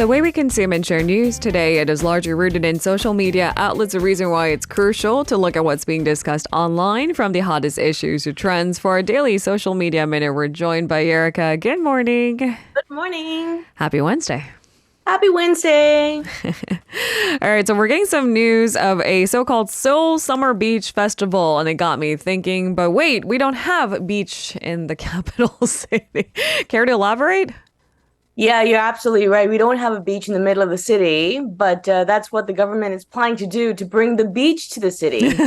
The way we consume and share news today, it is largely rooted in social media outlets. The reason why it's crucial to look at what's being discussed online, from the hottest issues to trends. For our daily social media minute, we're joined by Erica. Good morning. Good morning. Happy Wednesday. Happy Wednesday. All right, so we're getting some news of a so-called Seoul Summer Beach festival, and it got me thinking, but wait, we don't have a beach in the capital city. Care to elaborate? Yeah, you're absolutely right. We don't have a beach in the middle of the city, but that's what the government is planning to do to bring the beach to the city.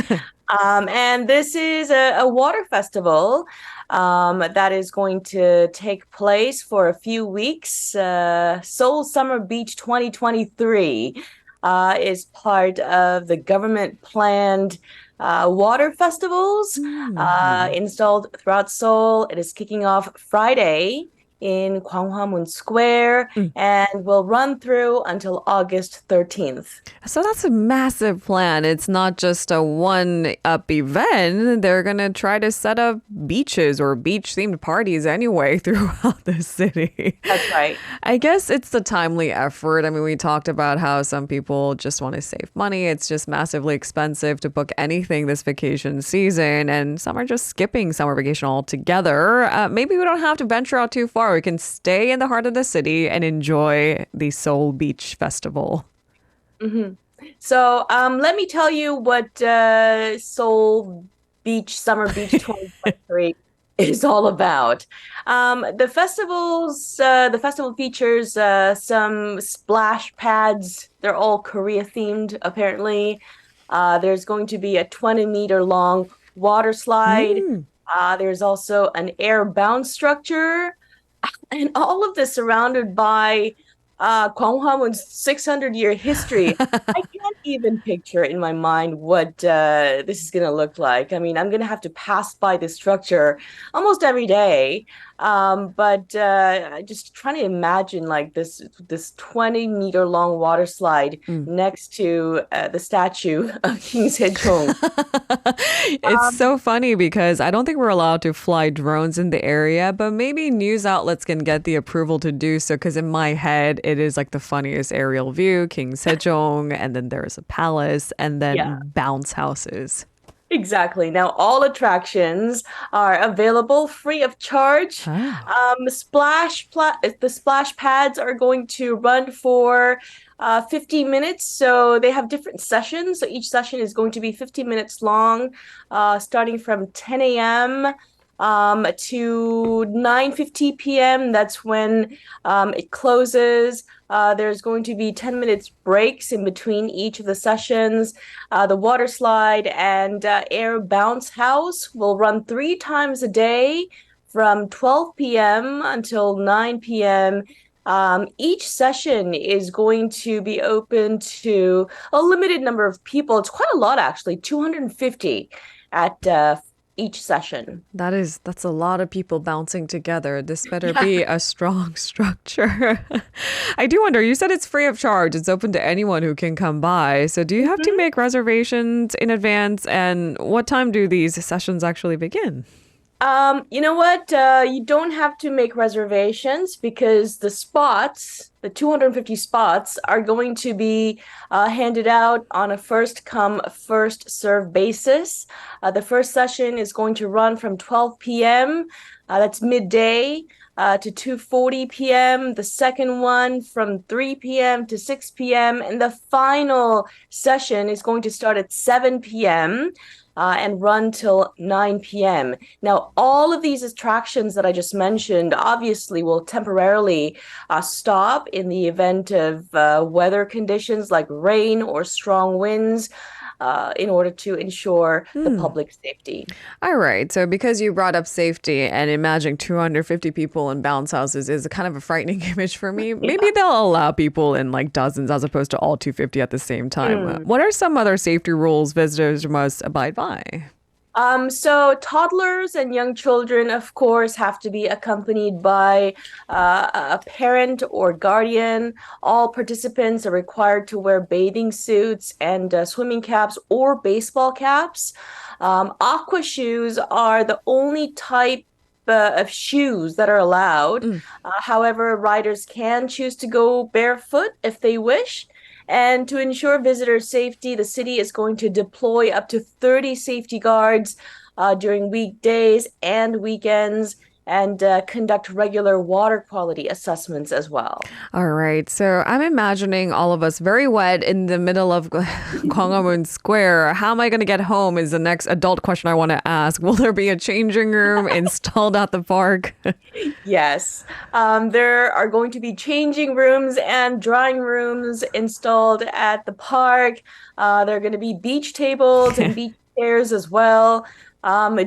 And this is a water festival that is going to take place for a few weeks. Seoul Summer Beach 2023 is part of the government planned water festivals installed throughout Seoul. It is kicking off Friday in Gwanghwamun Square and will run through until August 13th. So that's a massive plan. It's not just a one-up event. They're going to try to set up beaches or beach-themed parties anyway throughout the city. That's right. I guess it's the timely effort. I mean, we talked about how some people just want to save money. It's just massively expensive to book anything this vacation season, and some are just skipping summer vacation altogether. Maybe we don't have to venture out too far. We can stay in the heart of the city and enjoy the Seoul Beach Festival. Mm-hmm. So let me tell you what Seoul Beach Summer Beach 2023 is all about. The festival features some splash pads. They're all Korea themed, apparently. There's going to be a 20-meter long water slide. There's also an air bounce structure. And all of this surrounded by Gwanghwamun's 600-year history. I can't even picture in my mind what this is going to look like. I mean, I'm going to have to pass by this structure almost every day. But just trying to imagine like this 20-meter long water slide next to the statue of King Sejong. It's so funny because I don't think we're allowed to fly drones in the area, but maybe news outlets can get the approval to do so, because in my head, it is like the funniest aerial view, King Sejong, and then there's a palace, and then bounce houses. Exactly. Now, all attractions are available free of charge. The splash pads are going to run for 50 minutes. So they have different sessions. So each session is going to be 50 minutes long, starting from 10 a.m. To 9:50 p.m. That's when it closes. There's going to be 10 minutes breaks in between each of the sessions. The water slide and air bounce house will run 3 times a day from 12 p.m. until 9 p.m. Each session is going to be open to a limited number of people. It's quite a lot, actually, 250 at each session. That's a lot of people bouncing together. This better be a strong structure. I do wonder, you said it's free of charge. It's open to anyone who can come by. So do you have to make reservations in advance? And what time do these sessions actually begin? You know what? You don't have to make reservations because the 250 spots, are going to be handed out on a first come, first serve basis. The first session is going to run from 12 p.m. That's midday. To 2:40 p.m. The second one from 3 p.m. to 6 p.m. And the final session is going to start at 7 p.m. And run till 9 p.m. Now, all of these attractions that I just mentioned obviously will temporarily stop in the event of weather conditions like rain or strong winds. In order to ensure the public safety. All right. So because you brought up safety, and imagining 250 people in bounce houses is kind of a frightening image for me. Maybe they'll allow people in like dozens as opposed to all 250 at the same time. What are some other safety rules visitors must abide by? So toddlers and young children, of course, have to be accompanied by a parent or guardian. All participants are required to wear bathing suits and swimming caps or baseball caps. Aqua shoes are the only type of shoes that are allowed. Mm. However, riders can choose to go barefoot if they wish. And to ensure visitor safety, the city is going to deploy up to 30 safety guards during weekdays and weekends and conduct regular water quality assessments as well. All right. So I'm imagining all of us very wet in the middle of Gwanghwamun Square. How am I going to get home is the next adult question I want to ask. Will there be a changing room installed at the park? Yes, there are going to be changing rooms and drying rooms installed at the park. There are going to be beach tables and beach chairs as well.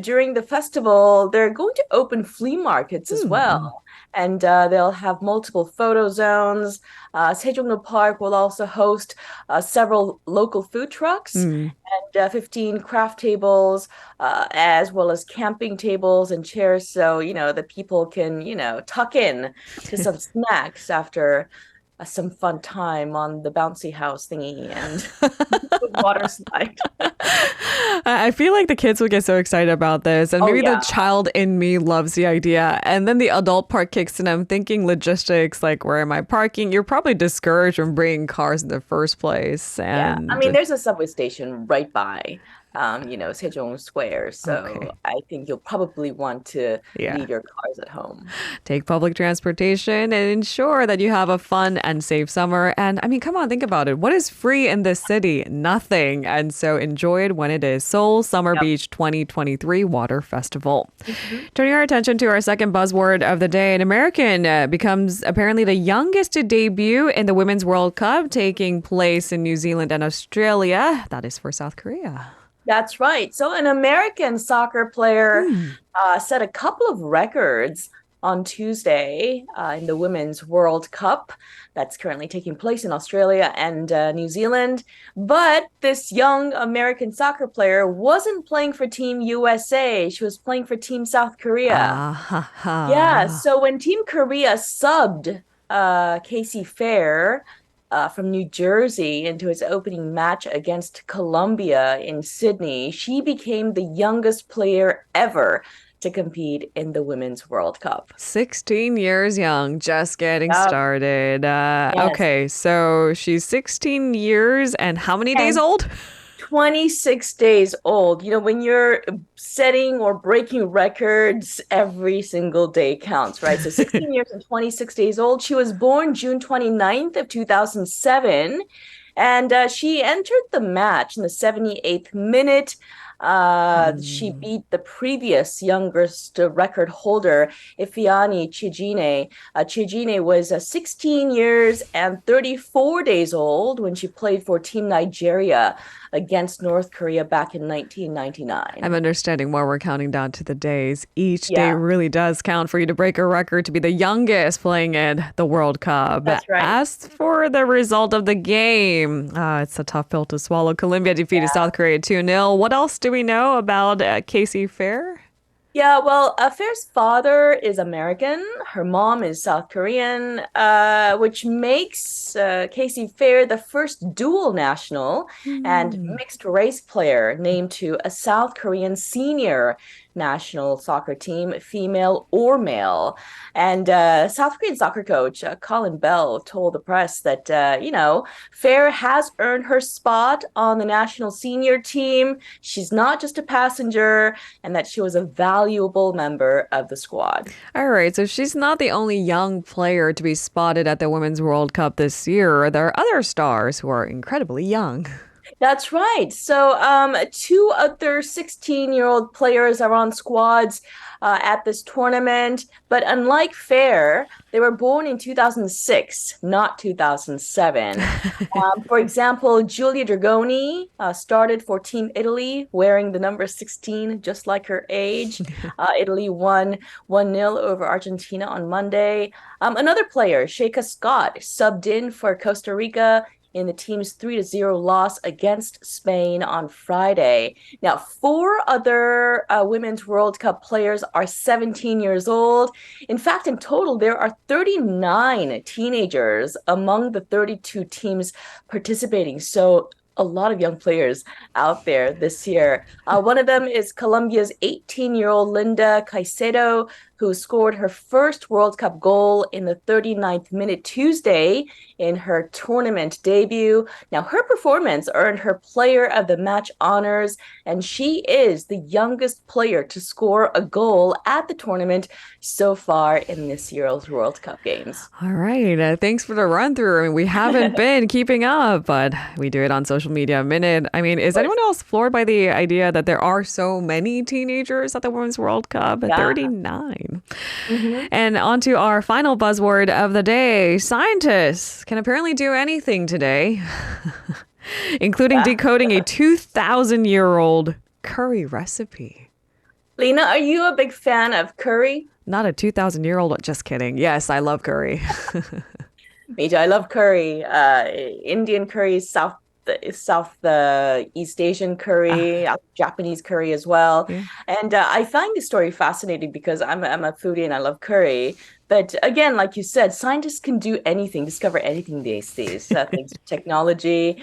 During the festival, they're going to open flea markets as Hmm. well, and they'll have multiple photo zones. Sejongno Park will also host several local food trucks Hmm. and 15 craft tables, as well as camping tables and chairs. So, the people can, tuck in to some snacks after some fun time on the bouncy house thingy and the water slide. I feel like the kids would get so excited about this, and Oh, maybe the yeah. child in me loves the idea. And then the adult part kicks in. I'm thinking logistics, like where am I parking? You're probably discouraged from bringing cars in the first place. Yeah. I mean, And there's a subway station right by, Sejong Square. okay, So I think you'll probably want to yeah. leave your cars at home. Take public transportation and ensure that you have a fun and safe summer. And I mean, come on, think about it. What is free in this city? Nothing. And so enjoy it when it is Seoul Summer Yep. Beach 2023 Water Festival. Mhm. Turning our attention to our second buzzword of the day, an American becomes apparently the youngest to debut in the Women's World Cup taking place in New Zealand and Australia. That is for South Korea. That's right. So, an American soccer player Hmm. set a couple of records on Tuesday in the Women's World Cup that's currently taking place in Australia and New Zealand. But this young American soccer player wasn't playing for Team USA. She was playing for Team South Korea. Ah, ha, Yeah, ha. so when Team Korea subbed Casey Fair from New Jersey into his opening match against Colombia in Sydney, she became the youngest player ever to compete in the Women's World Cup. 16 years young, just getting Yep. started. Yes. Okay, so she's 16 years and how many days And old? 26 days old. When you're setting or breaking records, every single day counts, right? So 16 years and 26 days old. She was born June 29th of 2007, and she entered the match in the 78th minute. She Hmm. beat the previous youngest record holder, Ifeanyi Chijine. Chijine was 16 years and 34 days old when she played for Team Nigeria against North Korea back in I'm 1999. understanding why we're counting down to the days. Each day Yeah, really does count for you to break a record to be the youngest playing in the World Cup. that's right. As for the result of the game, it's a tough pill to swallow. Colombia defeated South Korea 2-0. What else do we know about Casey Fair? Yeah, well, Fair's father is American. Her mom is South Korean, which makes Casey Fair the first dual national and Hmm. mixed race player named to a South Korean senior national soccer team, female or male. And South Korean soccer coach Colin Bell told the press that, Fair has earned her spot on the national senior team. She's not just a passenger, and that she was a valuable member of the squad. All right, so she's not the only young player to be spotted at the Women's World Cup this year. There are other stars who are incredibly young. That's right. So, two other 16-year-old players are on squads at this tournament. But unlike Fair, they were born in 2006, not 2007. For example, Giulia Dragoni started for Team Italy wearing the number 16, just like her age. Italy won 1-0 over Argentina on Monday. Another player, Sheikha Scott, subbed in for Costa Rica in the team's 3-0 loss against Spain on Friday. Now, four other Women's World Cup players are 17 years old. In fact, in total, there are 39 teenagers among the 32 teams participating. So, a lot of young players out there this year. One of them is Colombia's 18-year-old Linda Caicedo, who scored her first World Cup goal in the 39th minute Tuesday in her tournament debut. Now, her performance earned her Player of the Match honors, and she is the youngest player to score a goal at the tournament so far in this year's World Cup games. All right. Thanks for the run through. I mean, we haven't been keeping up, but we do it on social media a minute. I mean, is anyone else floored by the idea that there are so many teenagers at the Women's World Cup at Yeah. 39? Mhm. And on to our final buzzword of the day. Scientists can apparently do anything today, including decoding a 2,000-year-old curry recipe. Lena, are you a big fan of curry? Not a 2,000-year-old. Just kidding. Yes, I love curry. Me too. I love curry. Indian curry, East Asian curry, Japanese curry as well. Yeah. And I find this story fascinating because I'm a foodie and I love curry. But again, like you said, scientists can do anything, discover anything these days, thanks to technology.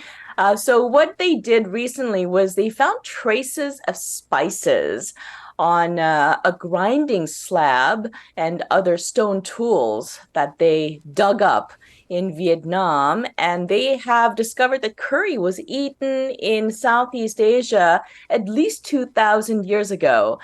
So what they did recently was they found traces of spices on a grinding slab and other stone tools that they dug up in Vietnam. And they have discovered that curry was eaten in Southeast Asia at least 2,000 years ago.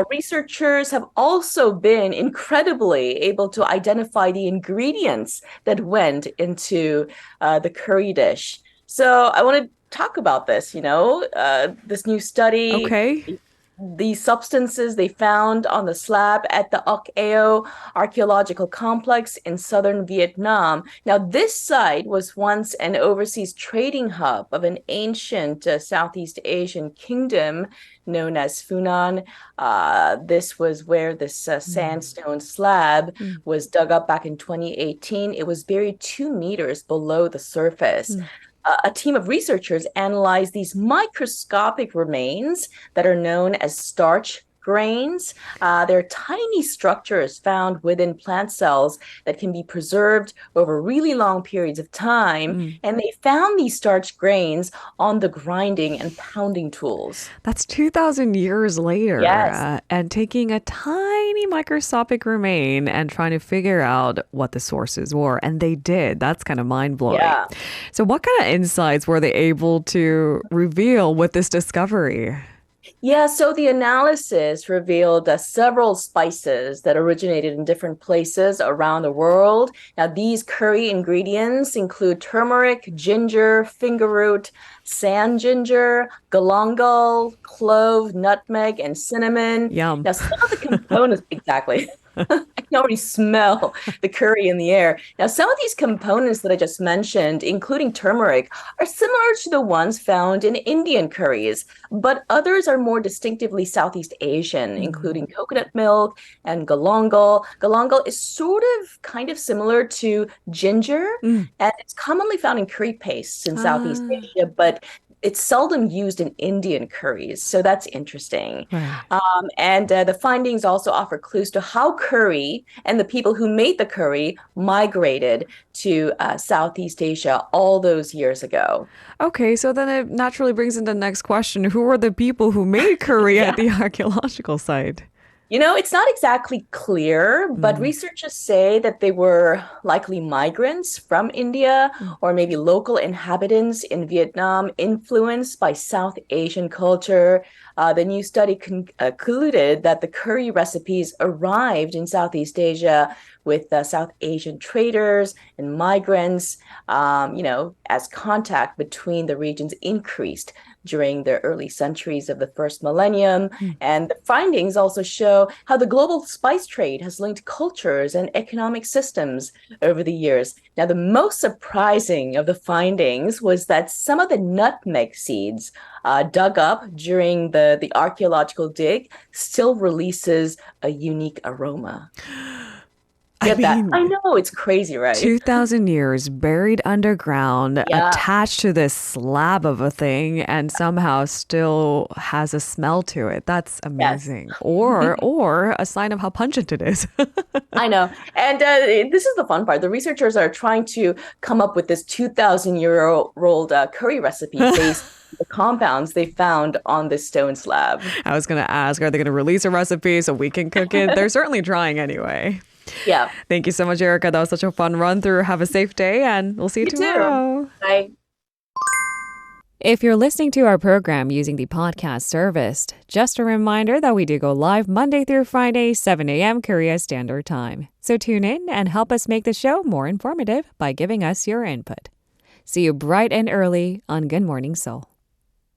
Researchers have also been incredibly able to identify the ingredients that went into the curry dish. So I want to talk about this, this new study. Okay. The substances they found on the slab at the Oc Eo archaeological complex in southern Vietnam. Now, this site was once an overseas trading hub of an ancient Southeast Asian kingdom known as Funan. This was where this sandstone slab was dug up back in 2018. It was buried 2 meters below the surface. A team of researchers analyzed these microscopic remains that are known as starch grains. They're tiny structures found within plant cells that can be preserved over really long periods of time. And they found these starch grains on the grinding and pounding tools. That's 2,000 years later. Yes. And taking a tiny microscopic remain and trying to figure out what the sources were. And they did. That's kind of mind-blowing. Yeah. So what kind of insights were they able to reveal with this discovery? Yeah, so the analysis revealed several spices that originated in different places around the world. Now, these curry ingredients include turmeric, ginger, fingerroot, sand ginger, galangal, clove, nutmeg, and cinnamon. Yum. Now, some of the components, exactly. I can already smell the curry in the air. Now, some of these components that I just mentioned, including turmeric, are similar to the ones found in Indian curries, but others are more distinctively Southeast Asian, including coconut milk and galangal. Galangal is kind of similar to ginger, and it's commonly found in curry pastes in Southeast Asia, but it's seldom used in Indian curries, so that's interesting. Right. And the findings also offer clues to how curry and the people who made the curry migrated to Southeast Asia all those years ago. Okay, so then it naturally brings in the next question. Who were the people who made curry at the archaeological site? It's not exactly clear, but researchers say that they were likely migrants from India or maybe local inhabitants in Vietnam influenced by South Asian culture. The new study concluded that the curry recipes arrived in Southeast Asia with South Asian traders and migrants, as contact between the regions increased during the early centuries of the first millennium. And the findings also show how the global spice trade has linked cultures and economic systems over the years. Now, the most surprising of the findings was that some of the nutmeg seeds dug up during the archaeological dig still releases a unique aroma. Get that? I know, it's crazy, right? 2,000 years buried underground, Yeah. attached to this slab of a thing, and somehow still has a smell to it. That's amazing. Or a sign of how pungent it is. I know. And this is the fun part. The researchers are trying to come up with this 2,000-year-old curry recipe based the compounds they found on this stone slab. I was going to ask, are they going to release a recipe so we can cook it? They're certainly trying anyway. Yeah. Thank you so much, Erica. That was such a fun run through. Have a safe day, and we'll see you tomorrow. Too. Bye. If you're listening to our program using the podcast service, just a reminder that we do go live Monday through Friday, 7 a.m. Korea Standard Time. So tune in and help us make the show more informative by giving us your input. See you bright and early on Good Morning Seoul.